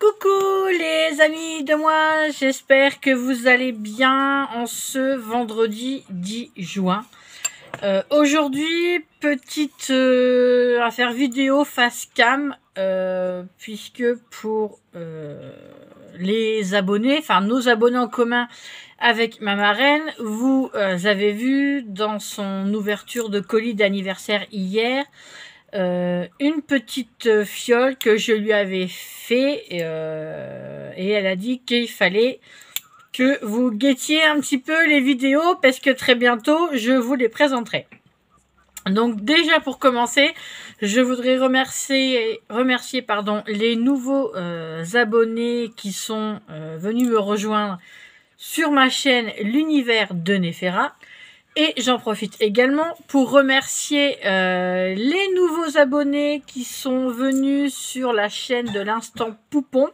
Coucou les amis de moi, j'espère que vous allez bien en ce vendredi 10 juin. Aujourd'hui, petite affaire vidéo face cam, puisque pour les abonnés, enfin nos abonnés en commun avec ma marraine, vous avez vu dans son ouverture de colis d'anniversaire hier, une petite fiole que je lui avais fait et elle a dit qu'il fallait que vous guettiez un petit peu les vidéos parce que très bientôt je vous les présenterai. Donc déjà pour commencer, je voudrais remercier les nouveaux abonnés qui sont venus me rejoindre sur ma chaîne L'Univers de Néfera. Et j'en profite également pour remercier les nouveaux abonnés qui sont venus sur la chaîne de l'Instant Poupon.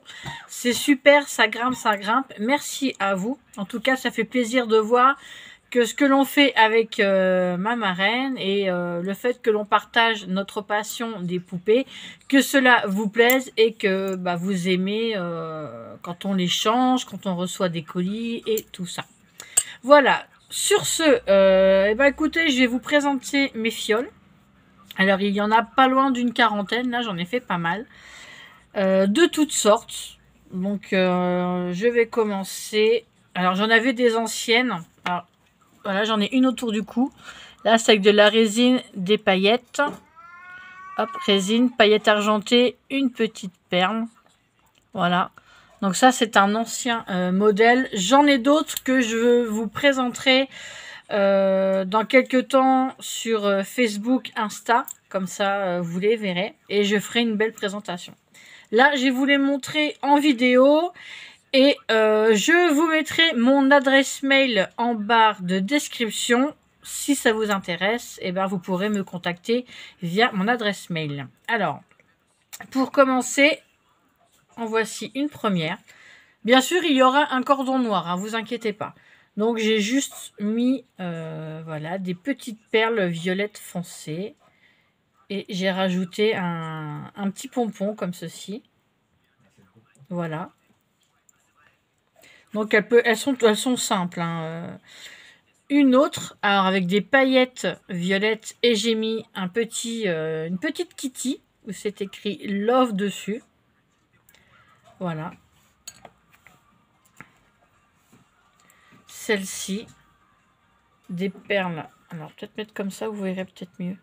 C'est super, ça grimpe. Merci à vous. En tout cas, ça fait plaisir de voir que ce que l'on fait avec ma marraine et le fait que l'on partage notre passion des poupées, que cela vous plaise et que vous aimez quand on les change, quand on reçoit des colis et tout ça. Voilà. Sur ce, écoutez, je vais vous présenter mes fioles. Alors, il y en a pas loin d'une quarantaine. Là, j'en ai fait pas mal. De toutes sortes. Donc, je vais commencer. Alors, j'en avais des anciennes. Alors, voilà, j'en ai une autour du cou. Là, c'est avec de la résine, des paillettes. Hop, résine, paillettes argentées, une petite perle. Voilà. Donc ça, c'est un ancien modèle. J'en ai d'autres que je vous présenterai dans quelques temps sur Facebook, Insta. Comme ça, vous les verrez. Et je ferai une belle présentation. Là, je vais vous les montrer en vidéo. Et je vous mettrai mon adresse mail en barre de description. Si ça vous intéresse, vous pourrez me contacter via mon adresse mail. Alors, pour commencer... En voici une première. Bien sûr, il y aura un cordon noir, hein, vous inquiétez pas. Donc, j'ai juste mis voilà, des petites perles violettes foncées. Et j'ai rajouté un petit pompon comme ceci. Voilà. Donc, elles sont simples. Hein. Une autre, alors avec des paillettes violettes. Et j'ai mis une petite kitty où c'est écrit Love dessus. Voilà. Celle-ci, des perles. Alors, peut-être mettre comme ça, vous verrez peut-être mieux.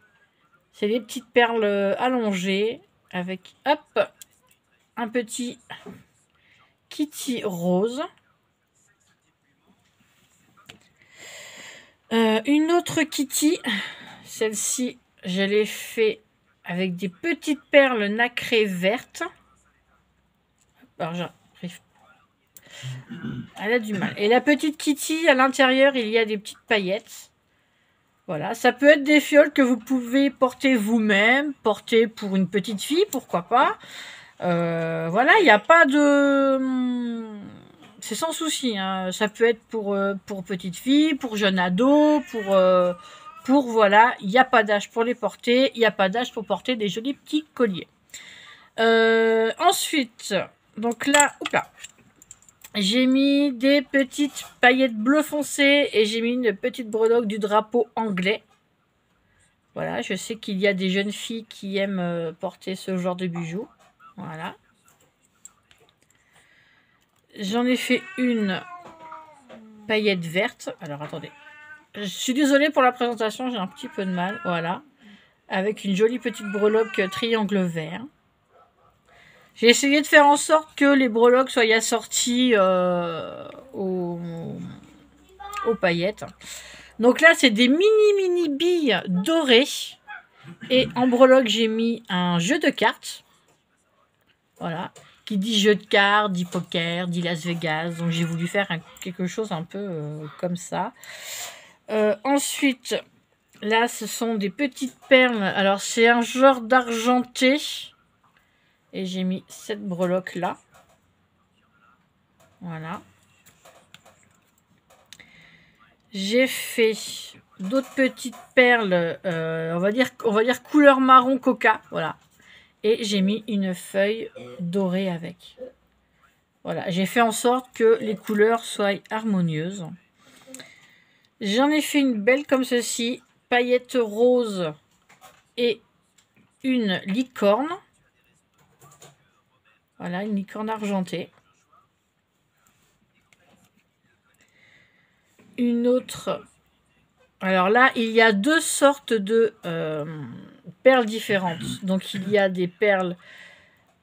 C'est des petites perles allongées avec, hop, un petit kitty rose. Une autre kitty. Celle-ci, je l'ai fait avec des petites perles nacrées vertes. Alors, j'arrive. Elle a du mal. Et la petite kitty, à l'intérieur, il y a des petites paillettes. Voilà, ça peut être des fioles que vous pouvez porter vous-même, porter pour une petite fille, pourquoi pas. Voilà, il n'y a pas de... C'est sans souci, hein. Ça peut être pour petite fille, pour jeune ado, pour voilà, il n'y a pas d'âge pour les porter, il n'y a pas d'âge pour porter des jolis petits colliers. Ensuite, donc là, j'ai mis des petites paillettes bleu foncé et j'ai mis une petite breloque du drapeau anglais. Voilà, je sais qu'il y a des jeunes filles qui aiment porter ce genre de bijoux. Voilà. J'en ai fait une paillette verte. Alors, attendez. Je suis désolée pour la présentation, j'ai un petit peu de mal. Voilà. Avec une jolie petite breloque triangle vert. J'ai essayé de faire en sorte que les breloques soient assorties aux paillettes. Donc là, c'est des mini billes dorées. Et en breloque, j'ai mis un jeu de cartes. Voilà. Qui dit jeu de cartes, dit poker, dit Las Vegas. Donc j'ai voulu faire quelque chose un peu comme ça. Ensuite, là, ce sont des petites perles. Alors, c'est un genre d'argenté. Et j'ai mis cette breloque là. Voilà. J'ai fait d'autres petites perles, on va dire couleur marron coca. Voilà. Et j'ai mis une feuille dorée avec. Voilà, j'ai fait en sorte que les couleurs soient harmonieuses. J'en ai fait une belle comme ceci, paillettes roses et une licorne. Voilà, une licorne argentée. Une autre. Alors là, il y a deux sortes de perles différentes. Donc il y a des perles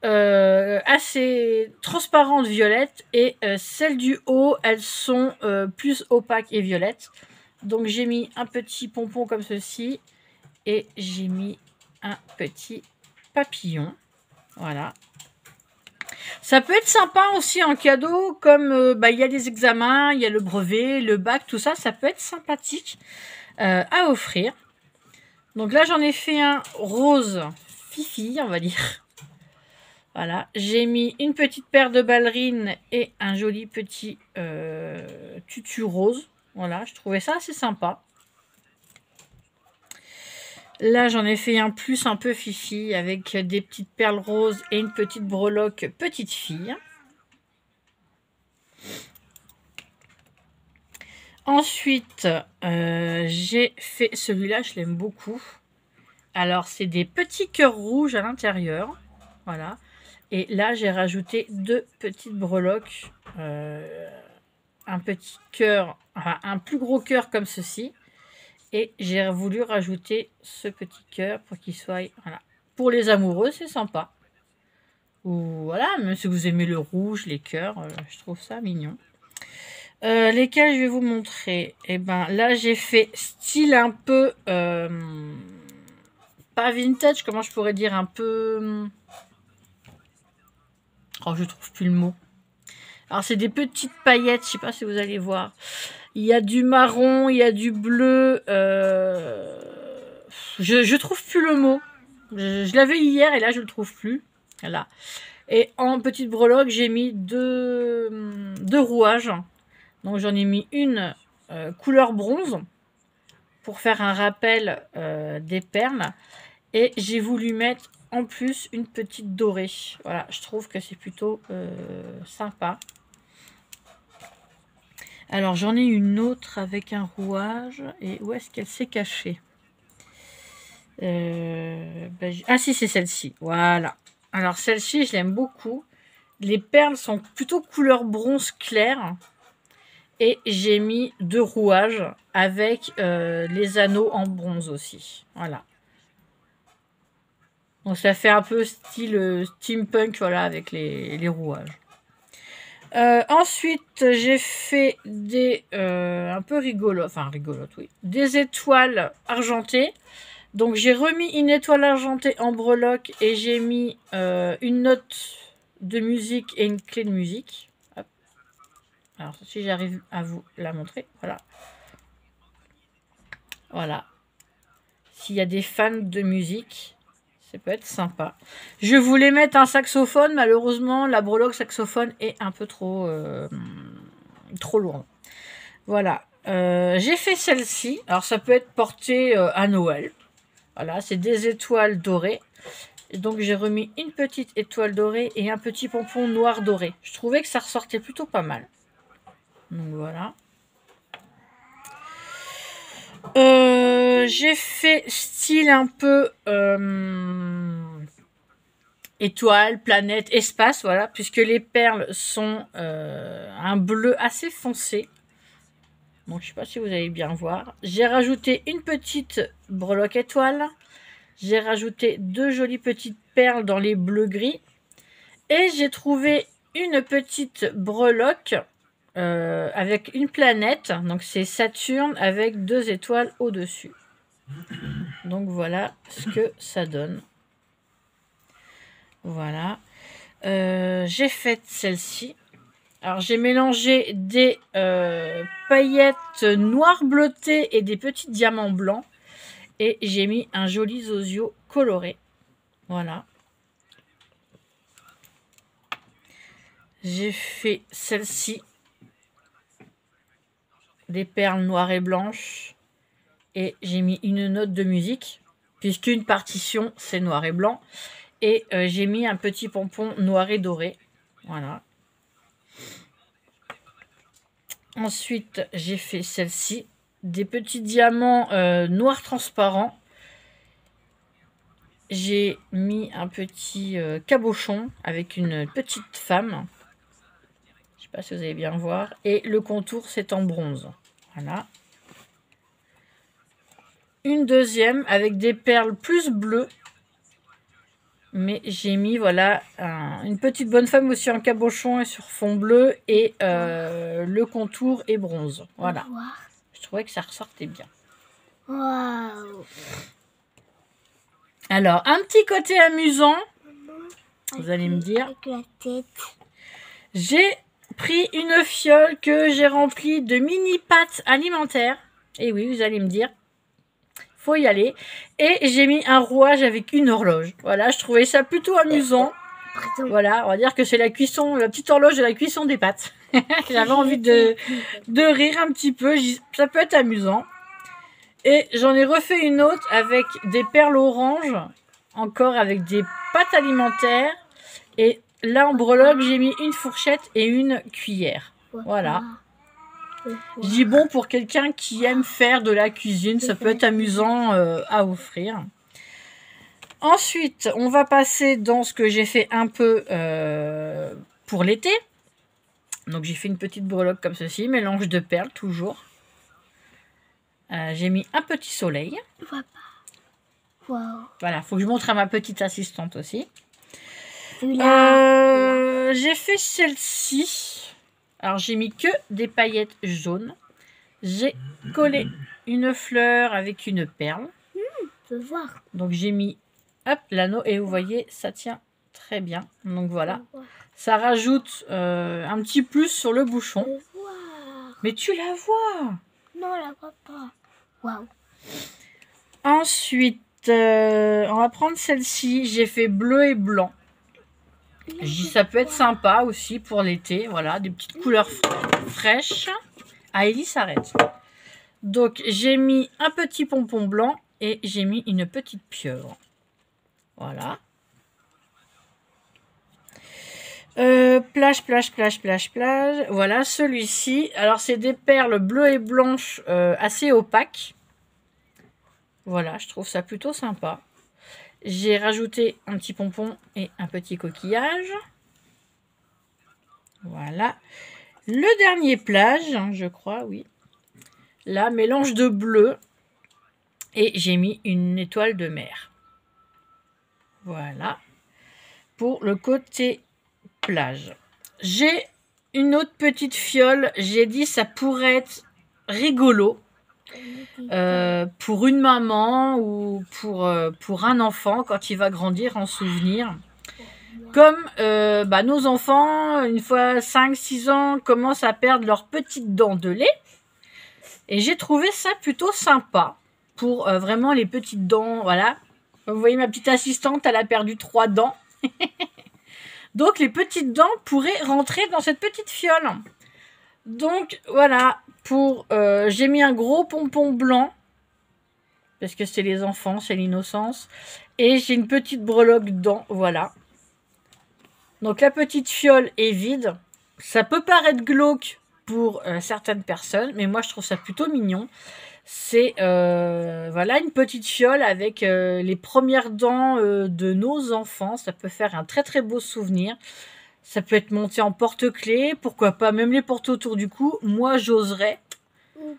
assez transparentes violettes et celles du haut, elles sont plus opaques et violettes. Donc j'ai mis un petit pompon comme ceci et j'ai mis un petit papillon. Voilà. Ça peut être sympa aussi en cadeau, comme il y a les examens, il y a le brevet, le bac, tout ça, ça peut être sympathique à offrir. Donc là, j'en ai fait un rose fifi, on va dire. Voilà, j'ai mis une petite paire de ballerines et un joli petit tutu rose. Voilà, je trouvais ça assez sympa. Là, j'en ai fait un plus un peu fifi avec des petites perles roses et une petite breloque petite fille. Ensuite, j'ai fait celui-là, je l'aime beaucoup. Alors, c'est des petits cœurs rouges à l'intérieur. Voilà. Et là, j'ai rajouté deux petites breloques. Un petit cœur, enfin, un plus gros cœur comme ceci. Et j'ai voulu rajouter ce petit cœur pour qu'il soit... Voilà. Pour les amoureux, c'est sympa. Ou voilà, même si vous aimez le rouge, les cœurs, je trouve ça mignon. Lesquels je vais vous montrer. Et ben là, j'ai fait style un peu... pas vintage, comment je pourrais dire, un peu... Oh, je trouve plus le mot. Alors, c'est des petites paillettes, je sais pas si vous allez voir. Il y a du marron, il y a du bleu. Je trouve plus le mot. Je l'avais hier et là, je le trouve plus. Voilà. Et en petite breloque, j'ai mis deux rouages. Donc, j'en ai mis une couleur bronze pour faire un rappel des perles. Et j'ai voulu mettre en plus une petite dorée. Voilà, je trouve que c'est plutôt sympa. Alors, j'en ai une autre avec un rouage. Et où est-ce qu'elle s'est cachée? Ah si, c'est celle-ci. Voilà. Alors, celle-ci, je l'aime beaucoup. Les perles sont plutôt couleur bronze clair. Et j'ai mis deux rouages avec les anneaux en bronze aussi. Voilà. Donc, ça fait un peu style steampunk, voilà, avec les rouages. Ensuite, j'ai fait des un peu rigolo, enfin rigolote, oui, des étoiles argentées. Donc j'ai remis une étoile argentée en breloque et j'ai mis une note de musique et une clé de musique. Hop. Alors si j'arrive à vous la montrer, voilà. Voilà. S'il y a des fans de musique, ça peut être sympa. Je voulais mettre un saxophone, malheureusement la breloque saxophone est un peu trop lourde. Voilà. J'ai fait celle-ci. Alors ça peut être porté à Noël. Voilà, c'est des étoiles dorées. Et donc j'ai remis une petite étoile dorée et un petit pompon noir doré. Je trouvais que ça ressortait plutôt pas mal. Donc voilà. J'ai fait style un peu étoile, planète, espace, voilà, puisque les perles sont un bleu assez foncé. Donc je sais pas si vous allez bien voir. J'ai rajouté une petite breloque étoile. J'ai rajouté deux jolies petites perles dans les bleus gris. Et j'ai trouvé une petite breloque avec une planète. Donc c'est Saturne avec deux étoiles au-dessus. Donc voilà ce que ça donne. Voilà. J'ai fait celle-ci. Alors j'ai mélangé des paillettes noires bleutées et des petits diamants blancs. Et j'ai mis un joli zozio coloré. Voilà. J'ai fait celle-ci. Des perles noires et blanches. Et j'ai mis une note de musique. Puisqu'une partition, c'est noir et blanc. Et j'ai mis un petit pompon noir et doré. Voilà. Ensuite, j'ai fait celle-ci. Des petits diamants noirs transparents. J'ai mis un petit cabochon avec une petite femme. Je ne sais pas si vous allez bien voir. Et le contour, c'est en bronze. Voilà. Une deuxième avec des perles plus bleues. Mais j'ai mis, voilà, une petite bonne femme aussi en cabochon et sur fond bleu. Et le contour est bronze. Voilà. Je trouvais que ça ressortait bien. Waouh. Alors, un petit côté amusant. Vous allez me dire. Avec la tête. J'ai pris une fiole que j'ai remplie de mini pâtes alimentaires. Et oui, vous allez me dire. Faut y aller. Et j'ai mis un rouage avec une horloge. Voilà, je trouvais ça plutôt amusant. Voilà, on va dire que c'est la cuisson, la petite horloge de la cuisson des pâtes. J'avais envie de rire un petit peu. Ça peut être amusant. Et j'en ai refait une autre avec des perles oranges. Encore avec des pâtes alimentaires. Et là, en breloque, j'ai mis une fourchette et une cuillère. Voilà. Je dis bon, pour quelqu'un qui aime faire de la cuisine, ça peut être amusant à offrir. Ensuite, on va passer dans ce que j'ai fait un peu pour l'été. Donc, j'ai fait une petite breloque comme ceci, mélange de perles toujours. J'ai mis un petit soleil. Wow. Voilà, faut que je montre à ma petite assistante aussi. Là. J'ai fait celle-ci. Alors, j'ai mis que des paillettes jaunes. J'ai collé une fleur avec une perle. Je veux voir. Donc, j'ai mis l'anneau et vous voyez, ça tient très bien. Donc, voilà. Ça rajoute un petit plus sur le bouchon. Je veux voir. Mais tu la vois. Non, la vois pas. Waouh. Ensuite, on va prendre celle-ci. J'ai fait bleu et blanc. Je dis ça peut être sympa aussi pour l'été. Voilà, des petites couleurs fraîches. Ah, Ellie s'arrête. Donc, j'ai mis un petit pompon blanc et j'ai mis une petite pieuvre. Voilà. Plage. Voilà, celui-ci. Alors, c'est des perles bleues et blanches assez opaques. Voilà, je trouve ça plutôt sympa. J'ai rajouté un petit pompon et un petit coquillage. Voilà. Le dernier plage, je crois, oui. Là, mélange de bleu. Et j'ai mis une étoile de mer. Voilà. Pour le côté plage. J'ai une autre petite fiole. J'ai dit ça pourrait être rigolo. Pour une maman ou pour un enfant quand il va grandir en souvenir. Comme nos enfants, une fois 5-6 ans, commencent à perdre leurs petites dents de lait. Et j'ai trouvé ça plutôt sympa pour vraiment les petites dents. Voilà. Vous voyez ma petite assistante, elle a perdu 3 dents. Donc les petites dents pourraient rentrer dans cette petite fiole. Donc voilà, j'ai mis un gros pompon blanc. Parce que c'est les enfants, c'est l'innocence. Et j'ai une petite breloque dedans, voilà. Donc la petite fiole est vide. Ça peut paraître glauque pour certaines personnes, mais moi je trouve ça plutôt mignon. C'est voilà, une petite fiole avec les premières dents de nos enfants. Ça peut faire un très très beau souvenir. Ça peut être monté en porte-clés, pourquoi pas même les porter autour du cou. Moi j'oserais.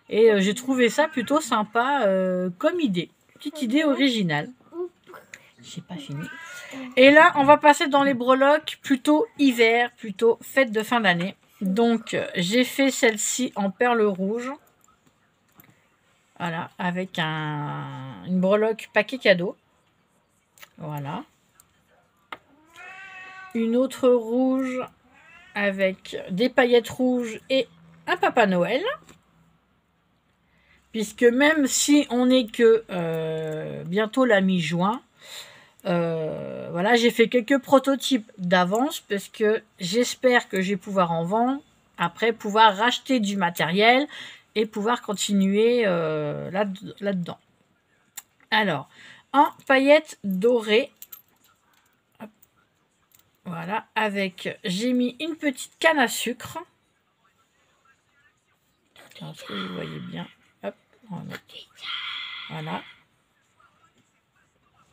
Et j'ai trouvé ça plutôt sympa comme idée. Petite idée originale. J'ai pas fini. Et là, on va passer dans les breloques plutôt hiver, plutôt fête de fin d'année. Donc, j'ai fait celle-ci en perles rouges. Voilà, avec une breloque paquet cadeau. Voilà. Une autre rouge avec des paillettes rouges et un Papa Noël. Puisque même si on n'est que bientôt la mi-juin, voilà, j'ai fait quelques prototypes d'avance parce que j'espère que je vais pouvoir en vendre, après pouvoir racheter du matériel et pouvoir continuer là-dedans. Alors, en paillettes dorées, hop. Voilà, avec, j'ai mis une petite canne à sucre. Est-ce que vous voyez bien? Hop, voilà.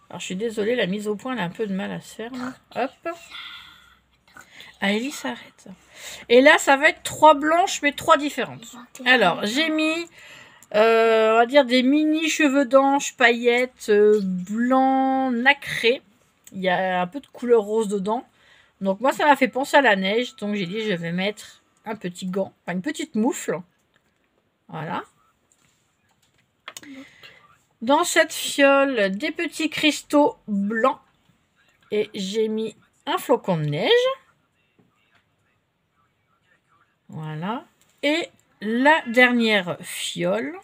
Alors, je suis désolée, la mise au point, elle a un peu de mal à se faire. Là. Hop. Ah, Ellie s'arrête. Et là, ça va être 3 blanches, mais 3 différentes. Alors, j'ai mis, on va dire, des mini cheveux d'ange, paillettes, blanc, nacré. Il y a un peu de couleur rose dedans. Donc, moi, ça m'a fait penser à la neige. Donc, j'ai dit, je vais mettre un petit gant, enfin, une petite moufle. Voilà. Dans cette fiole, des petits cristaux blancs. Et j'ai mis un flocon de neige. Voilà. Et la dernière fiole,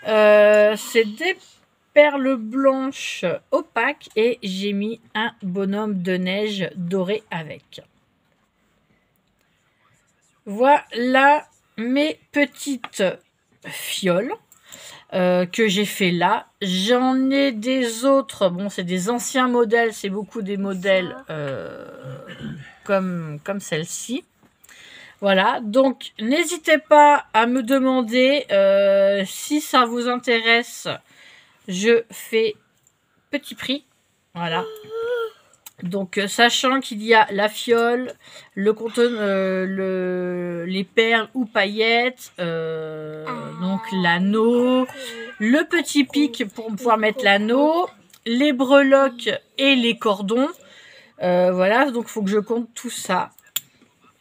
c'est des perles blanches opaques. Et j'ai mis un bonhomme de neige doré avec. Voilà mes petites fioles. Que j'ai fait là. J'en ai des autres. Bon, c'est des anciens modèles. C'est beaucoup des modèles comme celle-ci. Voilà. Donc, n'hésitez pas à me demander si ça vous intéresse. Je fais petit prix. Voilà. Donc, sachant qu'il y a la fiole, le les perles ou paillettes, donc l'anneau, le petit pic pour pouvoir mettre l'anneau, les breloques et les cordons. Voilà, donc il faut que je compte tout ça.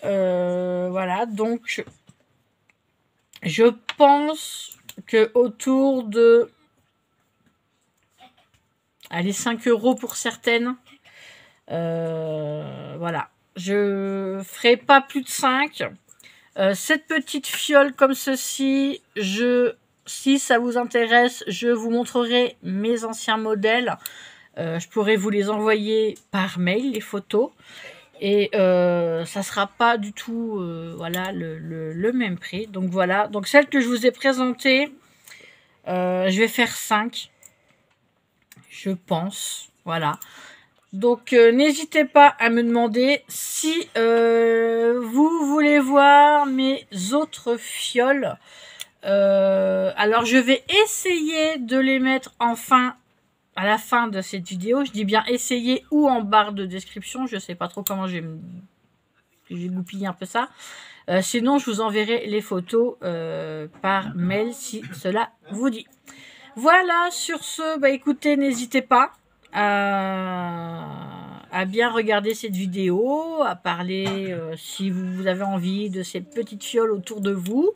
Voilà, donc je pense que autour de, allez, 5 € pour certaines. Voilà, je ferai pas plus de 5. Cette petite fiole comme ceci, si ça vous intéresse, je vous montrerai mes anciens modèles. Je pourrais vous les envoyer par mail, les photos. Et ça sera pas du tout voilà, le même prix. Donc voilà, donc celle que je vous ai présentée, je vais faire 5. Je pense, voilà. Donc, n'hésitez pas à me demander si vous voulez voir mes autres fioles. Alors, je vais essayer de les mettre à la fin de cette vidéo. Je dis bien essayer ou en barre de description. Je ne sais pas trop comment j'ai goupillé un peu ça. Sinon, je vous enverrai les photos par mail si cela vous dit. Voilà, sur ce, bah écoutez, n'hésitez pas à bien regarder cette vidéo, à parler si vous avez envie de ces petites fioles autour de vous.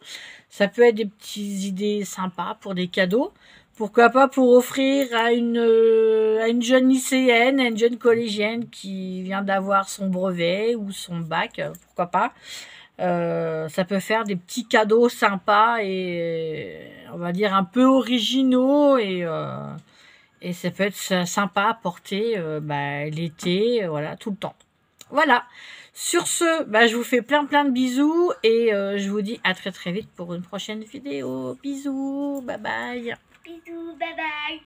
Ça peut être des petites idées sympas pour des cadeaux. Pourquoi pas pour offrir à une jeune lycéenne, à une jeune collégienne qui vient d'avoir son brevet ou son bac, pourquoi pas. Ça peut faire des petits cadeaux sympas et on va dire un peu originaux et ça peut être sympa à porter l'été, voilà, tout le temps. Voilà. Sur ce, je vous fais plein de bisous et je vous dis à très vite pour une prochaine vidéo. Bisous, bye bye. Bisous, bye bye.